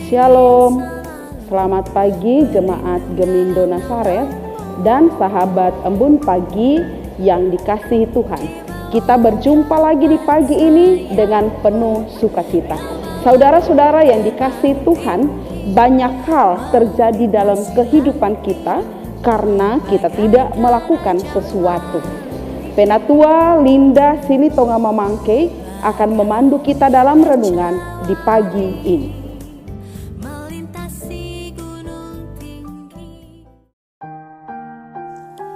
Shalom, selamat pagi jemaat Gemindo Nazaret dan sahabat embun pagi yang dikasihi Tuhan. Kita berjumpa lagi di pagi ini dengan penuh sukacita. Saudara-saudara yang dikasihi Tuhan, banyak hal terjadi dalam kehidupan kita karena kita tidak melakukan sesuatu. Penatua Linda Silitonga Mamangke akan memandu kita dalam renungan di pagi ini.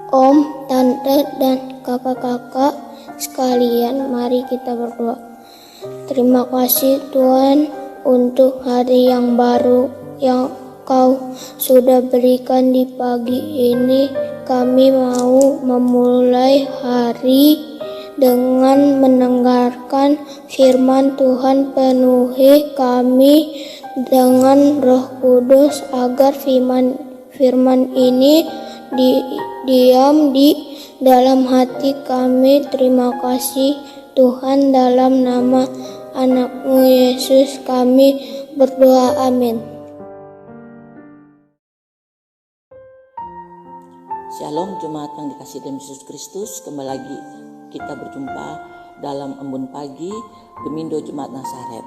Om, tante, dan kakak-kakak sekalian, mari kita berdoa. Terima kasih Tuhan untuk hari yang baru yang Kau sudah berikan di pagi ini. Kami mau memulai hari dengan mendengarkan firman Tuhan. Penuhi kami dengan Roh Kudus agar firman ini diam di dalam hati kami. Terima kasih Tuhan, dalam nama anak-Mu Yesus kami berdoa, amin. Shalom jemaat yang dikasihi dalam Yesus Kristus. Kembali lagi kita berjumpa dalam embun pagi Gemindo Jemaat Nazaret.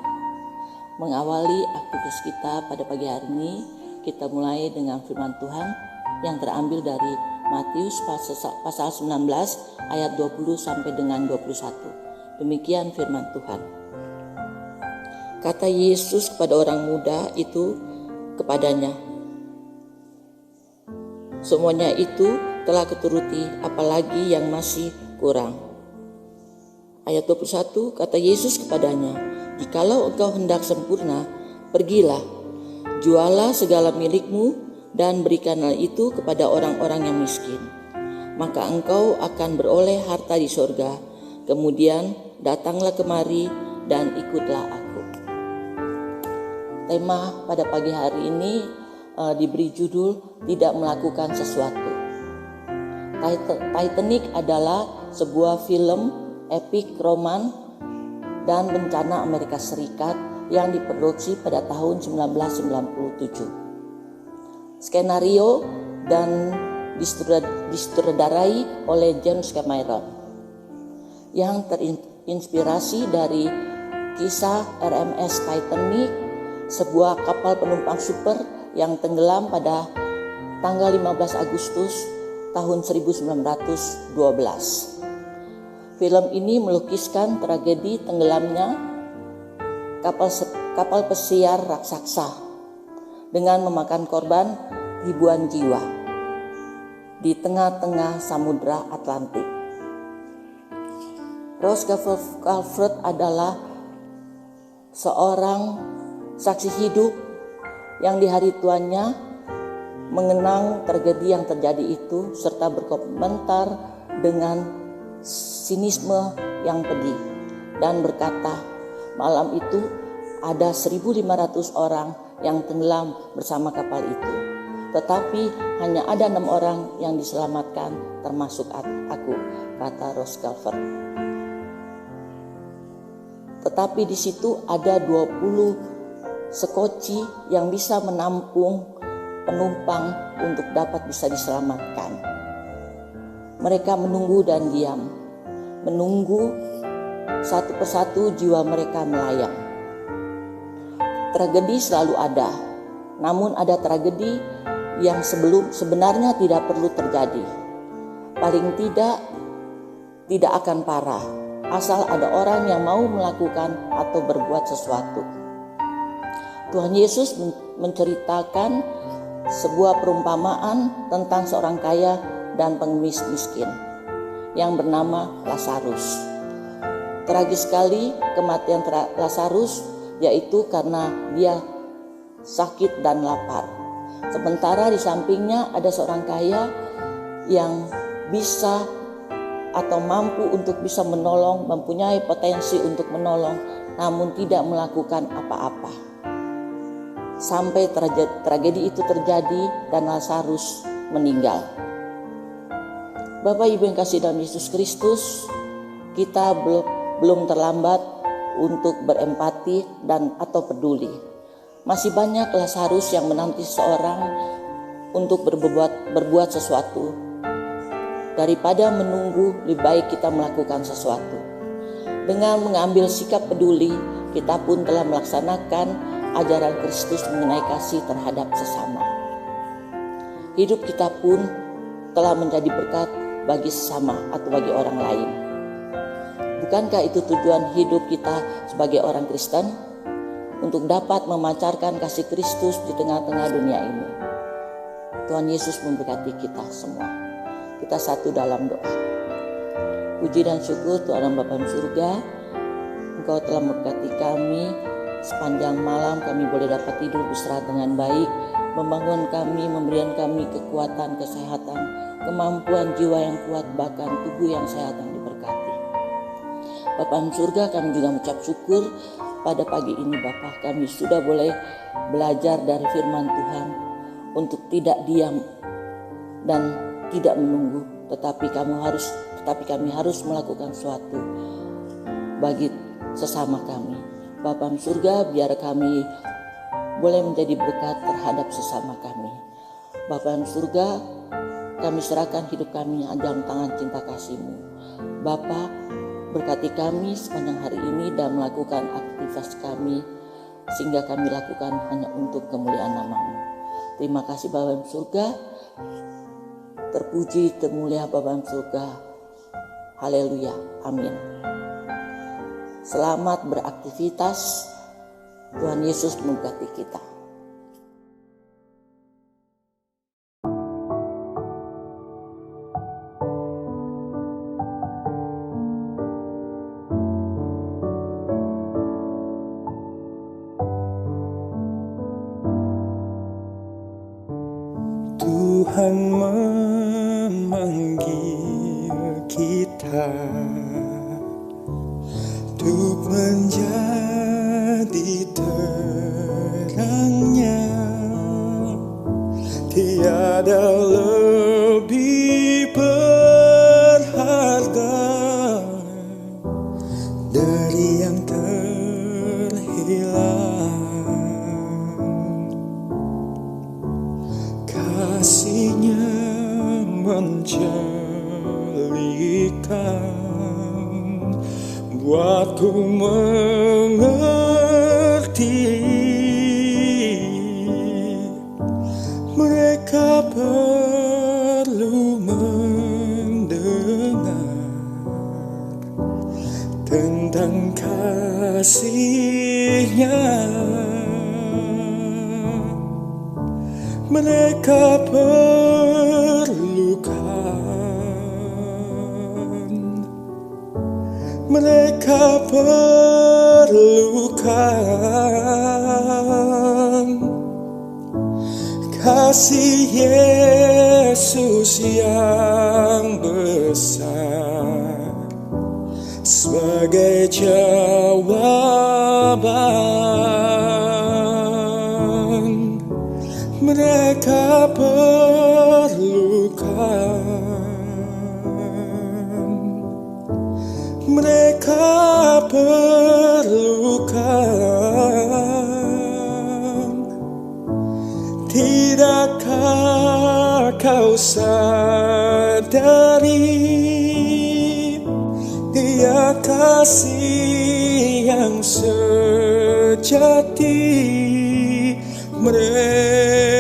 Mengawali aktivitas kita pada pagi hari ini, kita mulai dengan firman Tuhan yang terambil dari Matius pasal 19 ayat 20 sampai dengan 21. Demikian firman Tuhan. Kata Yesus kepada orang muda itu kepadanya, semuanya itu telah kuturuti, apalagi yang masih kurang. Ayat 21, kata Yesus kepadanya, jikalau engkau hendak sempurna, pergilah, jualah segala milikmu dan berikanlah itu kepada orang-orang yang miskin. Maka engkau akan beroleh harta di sorga. Kemudian datanglah kemari dan ikutlah aku. Tema pada pagi hari ini diberi judul tidak melakukan sesuatu. Titanic adalah sebuah film epik roman dan bencana Amerika Serikat yang diproduksi pada tahun 1997. Skenario dan disutradarai oleh James Cameron yang terinspirasi dari kisah RMS Titanic, sebuah kapal penumpang super yang tenggelam pada tanggal 15 Agustus tahun 1912. Film ini melukiskan tragedi tenggelamnya kapal pesiar raksasa dengan memakan korban ribuan jiwa di tengah-tengah Samudra Atlantik. Rose Calvert adalah seorang saksi hidup yang di hari tuanya mengenang tragedi yang terjadi itu serta berkomentar dengan sinisme yang pedih dan berkata, malam itu ada 1.500 orang yang tenggelam bersama kapal itu, tetapi hanya ada 6 orang yang diselamatkan termasuk aku, kata Rose Calvert. Tetapi di situ ada 20 sekoci yang bisa menampung penumpang untuk dapat bisa diselamatkan. Mereka menunggu dan diam, menunggu satu persatu jiwa mereka melayang. Tragedi selalu ada, namun ada tragedi yang sebenarnya tidak perlu terjadi. Paling tidak akan parah, asal ada orang yang mau melakukan atau berbuat sesuatu. Tuhan Yesus menceritakan sebuah perumpamaan tentang seorang kaya dan pengemis miskin yang bernama Lazarus. Tragis sekali kematian Lazarus, yaitu karena dia sakit dan lapar. Sementara di sampingnya ada seorang kaya yang bisa atau mampu untuk bisa menolong, mempunyai potensi untuk menolong, namun tidak melakukan apa-apa. Sampai tragedi itu terjadi dan Lazarus meninggal. Bapak Ibu yang kasih dalam Yesus Kristus, kita belum terlambat untuk berempati dan atau peduli. Masih banyak Lazarus yang menanti seorang untuk berbuat sesuatu. Daripada menunggu, lebih baik kita melakukan sesuatu. Dengan mengambil sikap peduli, kita pun telah melaksanakan ajaran Kristus mengenai kasih terhadap sesama. Hidup kita pun telah menjadi berkat bagi sesama atau bagi orang lain. Bukankah itu tujuan hidup kita sebagai orang Kristen? Untuk dapat memancarkan kasih Kristus di tengah-tengah dunia ini. Tuhan Yesus memberkati kita semua. Kita satu dalam doa. Puji dan syukur Tuhan Bapa di surga, Engkau telah memberkati kami. Sepanjang malam kami boleh dapat tidur beristirahat dengan baik, membangun kami, memberikan kami kekuatan, kesehatan, kemampuan jiwa yang kuat, bahkan tubuh yang sehat yang diberkati. Bapa di surga, kami juga mengucap syukur pada pagi ini Bapa, kami sudah boleh belajar dari firman Tuhan untuk tidak diam dan tidak menunggu, tetapi kami harus melakukan sesuatu bagi sesama kami. Bapa di surga, biar kami boleh menjadi berkat terhadap sesama kami. Bapa di surga, kami serahkan hidup kami dalam tangan cinta kasih-Mu. Bapa, berkati kami sepanjang hari ini dan melakukan aktivitas kami sehingga kami lakukan hanya untuk kemuliaan nama-Mu. Terima kasih Bapa di surga. Terpuji, termulia Bapa di surga. Haleluya. Amin. Selamat beraktivitas. Tuhan Yesus memberkati kita. Tuhan memanggil kita untuk menjadi terangnya. Tiada lebih berharga dari yang terhilang. Kasih-Nya mencelikan, buatku mengerti. Mereka perlu mendengar tentang kasih-Nya. Mereka perlukan kasih Yesus yang besar sebagai jawaban. Mereka perlukan. Tidakkah kau sadari, Dia kasih yang sejati. Mereka